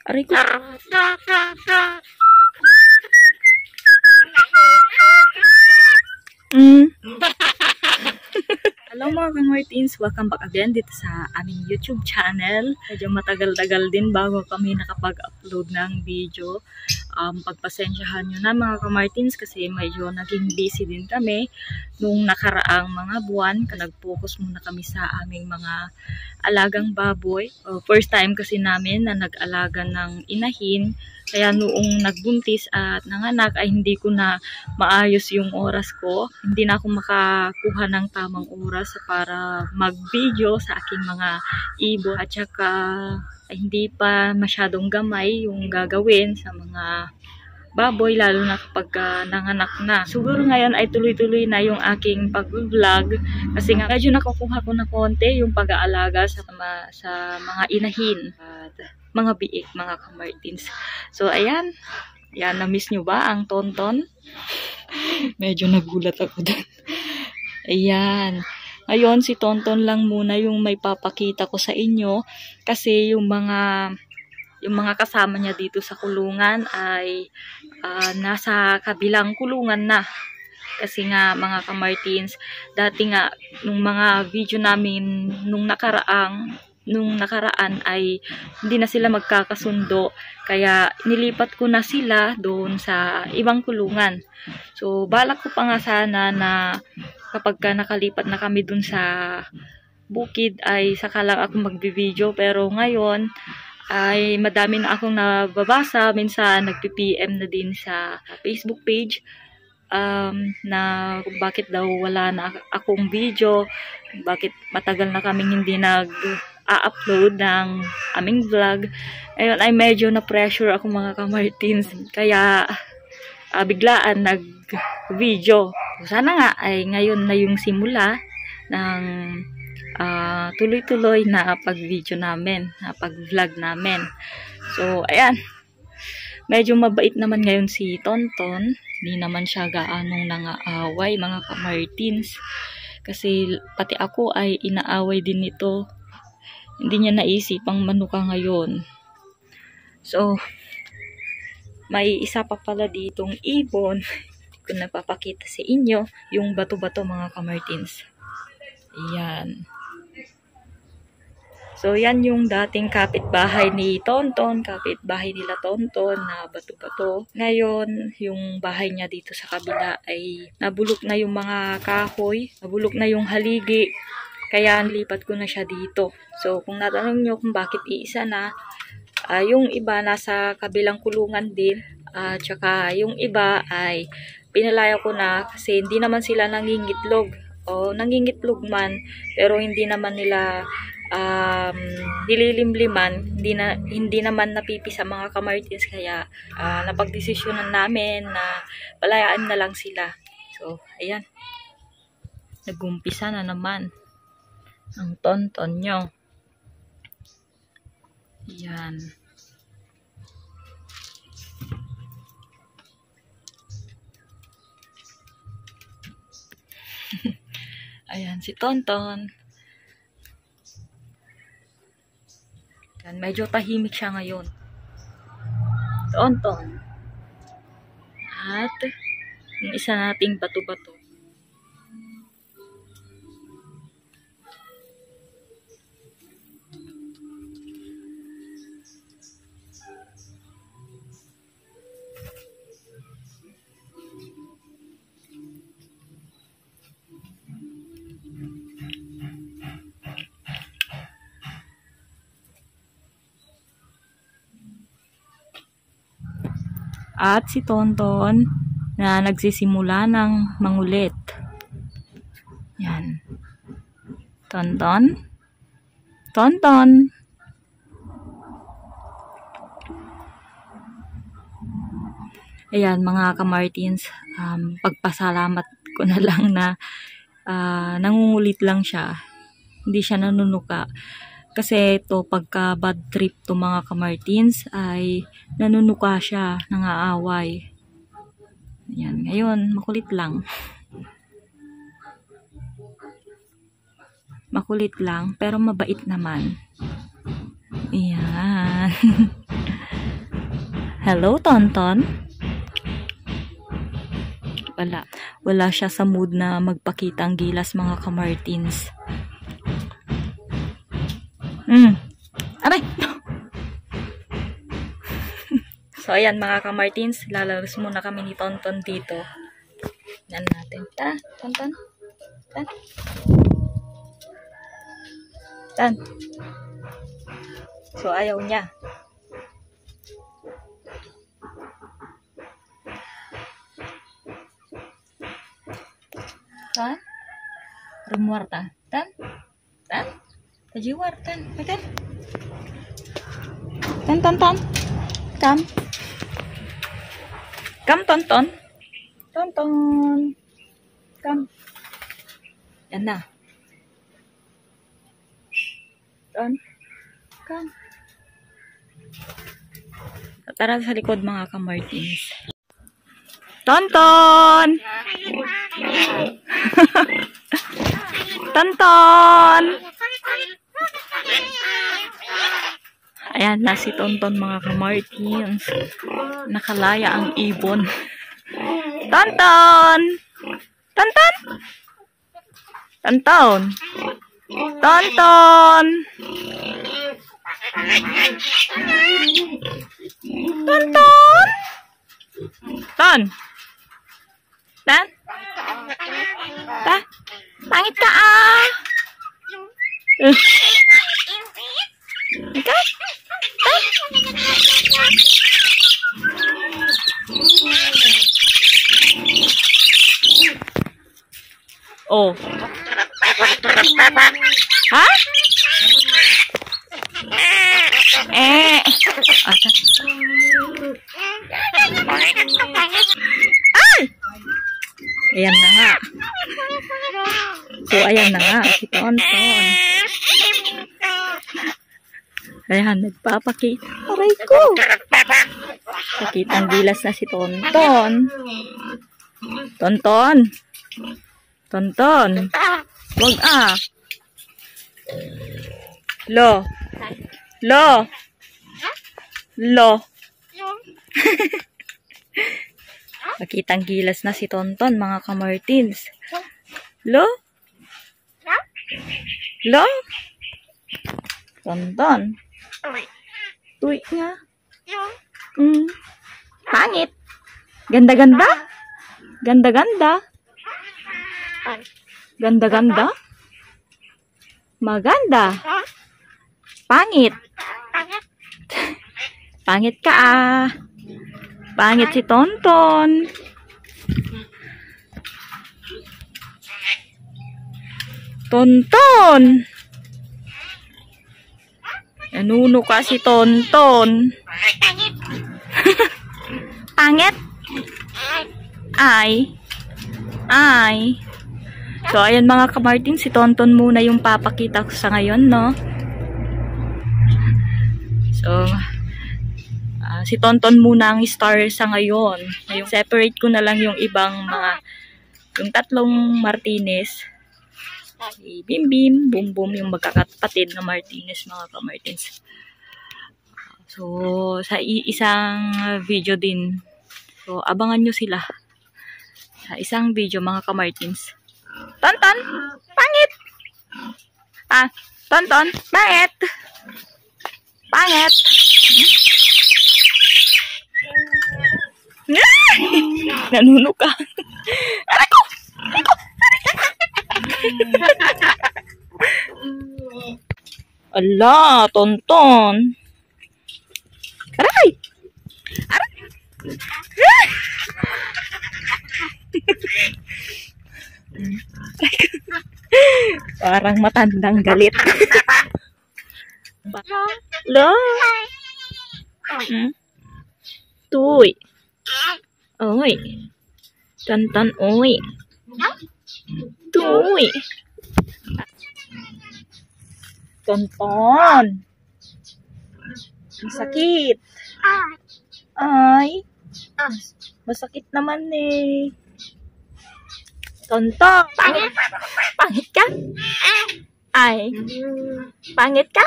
Aray ko. Hello mga ka-Martins, welcome back again dito sa aming YouTube channel. Medyo matagal-tagal din bago kami nakapag-upload ng video. Pagpasensyahan nyo na mga ka-Martins kasi medyo naging busy din kami nung nakaraang mga buwan. Nag-focus muna kami sa aming mga alagang baboy. First time kasi namin na nag-alaga ng inahin. Kaya noong nagbuntis at nanganak ay hindi ko na maayos yung oras ko. Hindi na ako makakuha ng tamang oras para mag-video sa aking mga ibon. At saka ay hindi pa masyadong gamay yung gagawin sa mga baboy, lalo na kapag nanganak na. Siguro ngayon ay tuloy-tuloy na yung aking pag-vlog kasi nga medyo nakukuha ko na konti yung pag-aalaga sa mga inahin at mga biik, mga ka-Martins. So ayan, na-miss nyo ba ang Tonton? Medyo nagulat ako doon. Ayan. Ngayon, si Tonton lang muna yung may papakita ko sa inyo kasi yung mga kasama niya dito sa kulungan ay nasa kabilang kulungan na. Kasi nga mga ka-Martins, dati nga nung mga video namin nung nakaraan ay hindi na sila magkakasundo. Kaya nilipat ko na sila doon sa ibang kulungan. So balak ko pa nga sana na kapag nakalipat na kami doon sa bukid ay saka lang ako magbi-video. Pero ngayon ay madami na akong nababasa. Minsan nagpi-PM na din sa Facebook page na bakit daw wala na akong video, bakit matagal na kaming hindi nag-upload ng aming vlog. Ayun ay medyo na-pressure ako mga ka-Martins, kaya biglaan nag-video. Sana nga ay ngayon na yung simula ng tuloy-tuloy na pag-video namin, na pag-vlog namin. So ayan, medyo mabait naman ngayon si Tonton. Hindi naman siya gaanong nangaaway mga ka-Martins. Kasi pati ako ay inaaway din nito. Hindi niya naisipang manuka ngayon. So, may isa pa pala ditong ibon. Hindi ko napapakita sa inyo. Yung bato-bato mga ka-Martins. Ayan. So, yan yung dating kapitbahay ni Tonton, kapitbahay nila Tonton na bato-bato. Ngayon, yung bahay niya dito sa kabila ay nabulok na yung mga kahoy, nabulok na yung haligi. Kaya nilipat ko na siya dito. So, kung natanong nyo kung bakit iisa na, yung iba nasa kabilang kulungan din. Tsaka yung iba ay pinalaya ko na kasi hindi naman sila nangingitlog. O nangingitlog man, pero hindi naman nila nililimliman, hindi naman napipisa mga ka-Martins, kaya napagdesisyonan namin na palayaan na lang sila. So ayan, nag-umpisa na naman ang Tonton nyo. Ayan. Ayan si Tonton. Yan, medyo tahimik siya ngayon. Tonton. At yung isa nating bato-bato. At si Tonton na nagsisimula ng mangulit. Yan. Tonton. Tonton. Ayan mga ka-Martins, pagpasalamat ko na lang na nangungulit lang siya. Hindi siya nanunuka. Kasi ito, pagka bad trip to mga ka-Martins, ay nanunuka siya, nangaaway. Ayan, ngayon, makulit lang. Makulit lang, pero mabait naman. Ayan. Hello, Tonton. Wala siya sa mood na magpakitang gilas, mga ka-Martins. Aray! So, ayan mga ka-Martins, lalabas muna kami ni Tonton dito. Yan natin. Tara, Tonton. Tan. Tan. So, ayaw niya. Tan. Rumuar ta. Tan. Tan. Kajiwar, Tan. Tan. Tan, Tan, Tan. Kam. Kam, Tonton. Tonton. Kam. Yan na. Ton. Kam. Tara sa likod mga ka-Martins. Tonton! Tonton! Ayan na si Tonton mga ka-Martins. Nakalaya ang ibon. Tonton! Tonton! Tonton! Tonton! Tonton! Ton! Tan? Ta? Pangit ka ah! Ikaw? Oh. Ha? Ay! Ayan na nga. So, ayan na nga. Si Tonton. Ayan, nagpapakita. Aray ko! Pakitang gilas na si Tonton. Tonton! Tonton! Wag ah! Lo! Lo! Lo! Pakitang gilas na si Tonton, mga ka-Martins. Lo? Lo? Tonton. Tuy nga. Pangit. Ganda-ganda? Ganda-ganda? Ganda-ganda? Maganda. Pangit. Pangit ka ah. Pangit si Tonton. Tonton. Nanuno ka si Tonton. Pangit? Ay. Ay. So, ayan mga ka-Martin, si Tonton muna yung papakita ko sa ngayon, no? So, si Tonton muna ang star sa ngayon. Separate ko na lang yung ibang yung tatlong Martinez. Si Bim Bim, Boom Boom, yung magkakapatid na Martinez, mga ka-Martins. So, sa isang video din. So, abangan nyo sila. Sa isang video, mga ka-Martins. Tonton! Pangit! Ah, Tonton! Pangit! Pangit! Nanuno ka. Aray ko! Ala, Tonton. Aray! Aray! Parang matandang galit. Lo. Tuy. Ôi. Tonton ôi. Tuy. Tonton. Masakit. Ay. Masakit naman eh. Tonton. Pangit. Pangit ka? Ay. Pangit ka?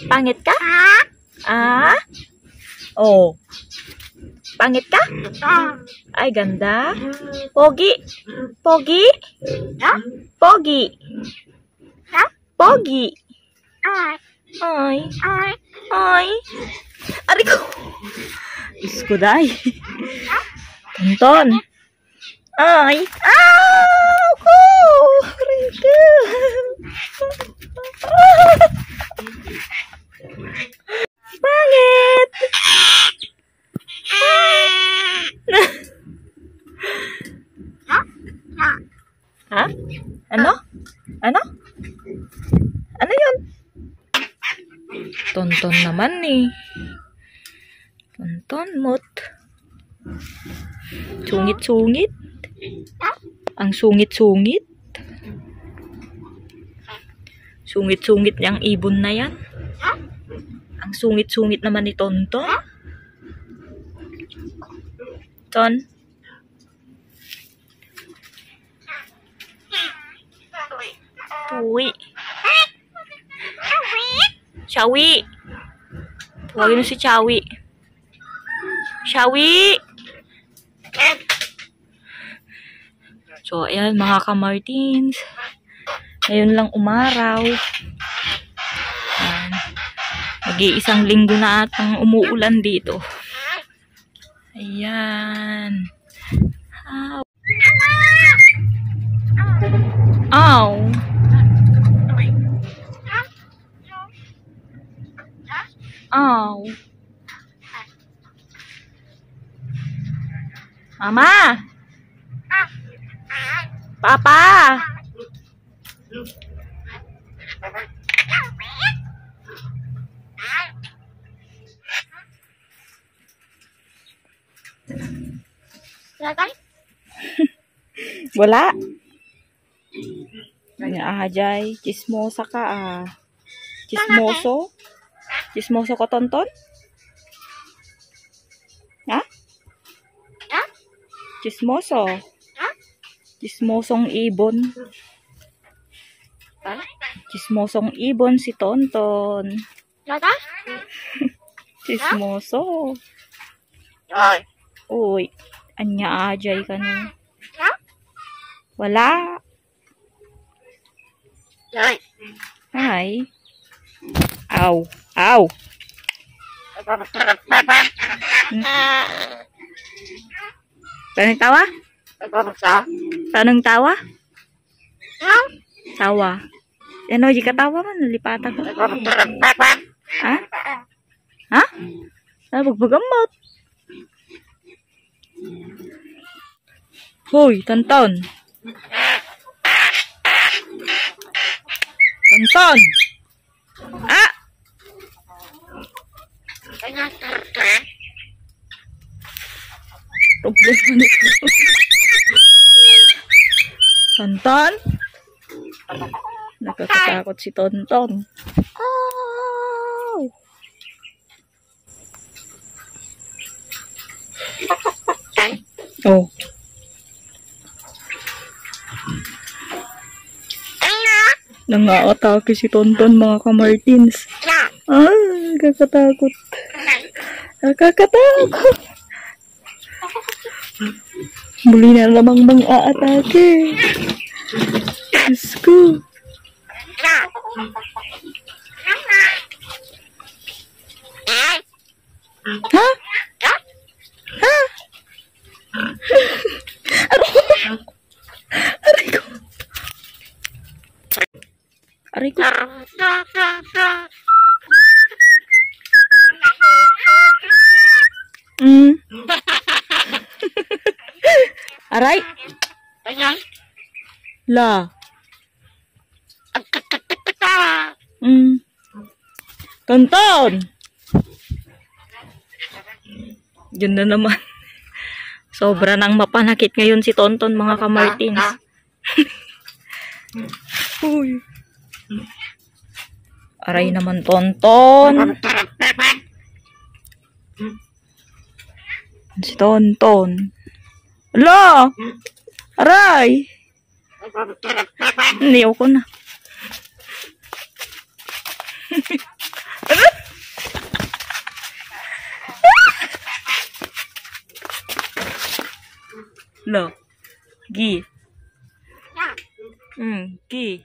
Pangit ka? Ah? Oh. Pangit ka? Ay, ganda. Pogi. Pogi. Pogi. Pogi. Ay. Ay. Ari ko. Diyos ko, day. Tonton. Ay. Ow! Ko! Aray ko. Pangit. Ha? Ano? Ano? Ano yun? Tonton naman eh. Tonton mot. Sungit-sungit. Ang sungit-sungit. Sungit-sungit niyang ibon na yan. Ang sungit-sungit naman ni Tonton. Ton. Tuwi. Shawi. Tawagin mo si Shawi. Shawi. So, ayan mga ka-Martins. Ngayon lang umaraw. Mag-iisang linggo na atang umuulan dito. Ayan. Ow. Ow. Ow. Mama. Papa. Wala. Ajay, chismosa ka ah. Chismoso? Chismoso ko, Tonton? Ha? Chismoso? Chismosong ibon. Chismosong ibon si Tonton. Chismoso. Uy, anya ajay ka na. Wala. Hi. Ow. Ow. Tanong tawa? Tanong tawa? Tawa. Ano, di ka tawa man. Nalipatan ko. Ha? Ha? Nabagbagamot. Hoy, Tonton. Tonton. Ah! Problema nito. Tonton. Nakakatakot si Tonton. Oh. Oh. Nangaatake si Tonton mga ka-Martins. Ay, kakatakot. Nakakatakot. Muli na lamang mang-aatake. Diyos ko. Ha? Ha? Aray ko. Aray ko. Aray. La. Tonton. Yun na naman. Sobra nang mapanakit ngayon si Tonton mga ka-Martins. Uy. Aray naman Tonton. Si Tonton. Ala! Aray! Niyaw ko na. Lo. Gi. Gi.